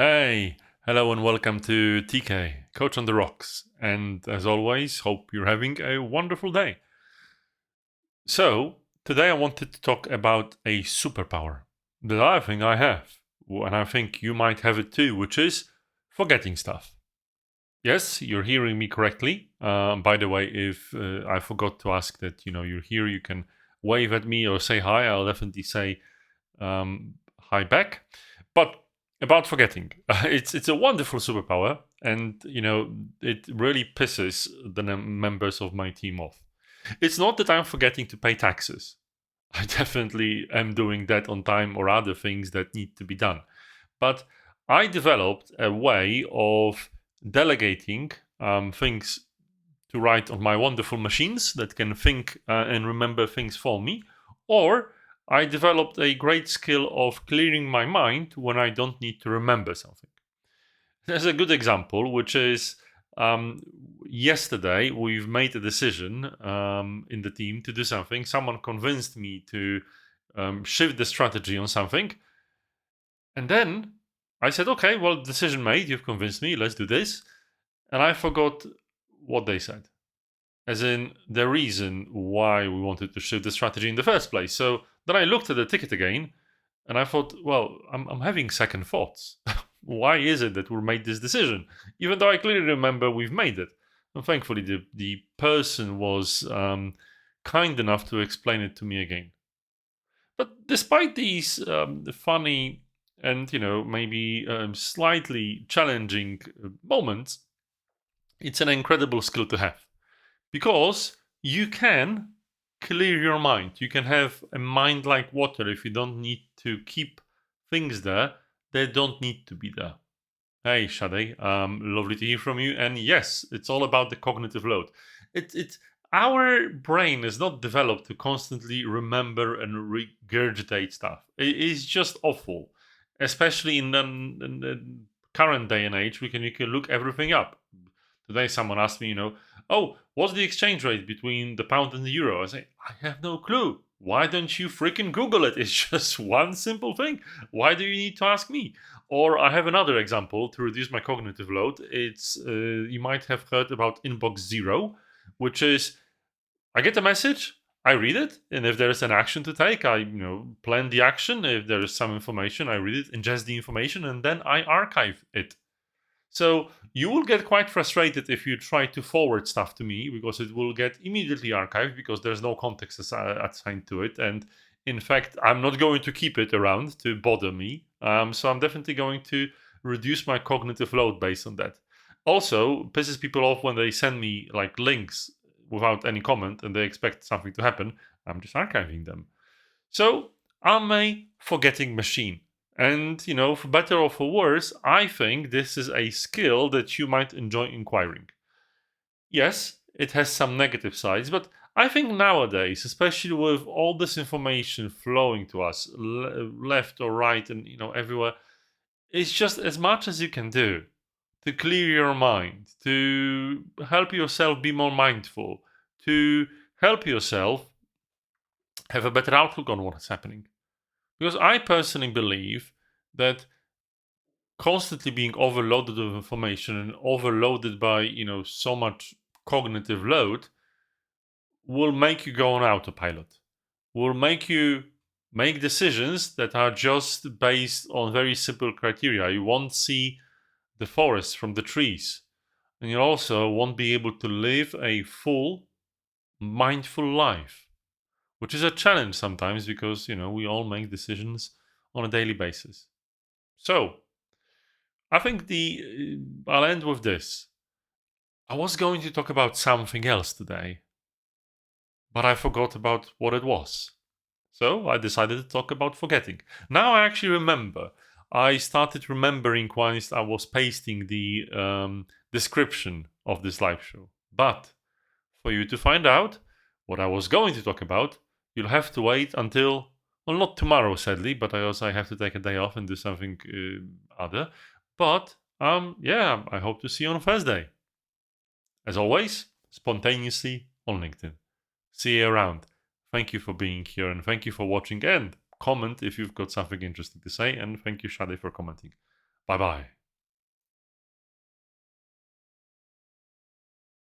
Hey, hello and welcome to TK, Coach on the Rocks. And as always, hope you're having a wonderful day. So, today I wanted to talk about a superpower that I think I have, and I think you might have it too, which is forgetting stuff. Yes, you're hearing me correctly. By the way, if I forgot to ask that, you're here, you can wave at me or say hi. I'll definitely say hi back. But about forgetting, it's a wonderful superpower, and it really pisses the members of my team off. It's not that I'm forgetting to pay taxes. I definitely am doing that on time or other things that need to be done. But I developed a way of delegating things to write on my wonderful machines that can think and remember things for me, or I developed a great skill of clearing my mind when I don't need to remember something. There's a good example, which is um, yesterday we've made a decision in the team to do something. Someone convinced me to shift the strategy on something, and then I said, "Okay, well, decision made. You've convinced me. Let's do this." And I forgot what they said, as in the reason why we wanted to shift the strategy in the first place. So then I looked at the ticket again and I thought, well, I'm having second thoughts. Why is it that we made this decision? Even though I clearly remember we've made it. And thankfully, the person was kind enough to explain it to me again. But despite these funny and maybe slightly challenging moments, it's an incredible skill to have, because you can clear your mind. You can have a mind like water if you don't need to keep things there that don't need to be there. Hey, Shade, lovely to hear from you. And yes, it's all about the cognitive load. It's our brain is not developed to constantly remember and regurgitate stuff. It is just awful, especially in the current day and age. We can look everything up. Today, someone asked me, oh, what's the exchange rate between the pound and the euro? I say, I have no clue. Why don't you freaking Google it? It's just one simple thing. Why do you need to ask me? Or I have another example to reduce my cognitive load. It's you might have heard about inbox zero, which is I get a message, I read it, and if there is an action to take, I plan the action. If there is some information, I read it, ingest the information, and then I archive it. So you will get quite frustrated if you try to forward stuff to me, because it will get immediately archived because there's no context assigned to it. And in fact, I'm not going to keep it around to bother me. So I'm definitely going to reduce my cognitive load based on that. Also, pisses people off when they send me like links without any comment and they expect something to happen. I'm just archiving them. So I'm a forgetting machine. And, for better or for worse, I think this is a skill that you might enjoy acquiring. Yes, it has some negative sides, but I think nowadays, especially with all this information flowing to us, left or right, and everywhere, it's just as much as you can do to clear your mind, to help yourself be more mindful, to help yourself have a better outlook on what's happening. Because I personally believe that constantly being overloaded with information and overloaded by, so much cognitive load will make you go on autopilot, will make you make decisions that are just based on very simple criteria. You won't see the forest from the trees, and you also won't be able to live a full, mindful life, which is a challenge sometimes because, we all make decisions on a daily basis. So, I think I'll end with this. I was going to talk about something else today, but I forgot about what it was. So I decided to talk about forgetting. Now I actually remember. I started remembering whilst I was pasting the description of this live show. But for you to find out what I was going to talk about, you'll have to wait until, well, not tomorrow, sadly, but I have to take a day off and do something other. But yeah, I hope to see you on Thursday. As always, spontaneously on LinkedIn. See you around. Thank you for being here and thank you for watching, and comment if you've got something interesting to say, and thank you, Shade, for commenting. Bye bye.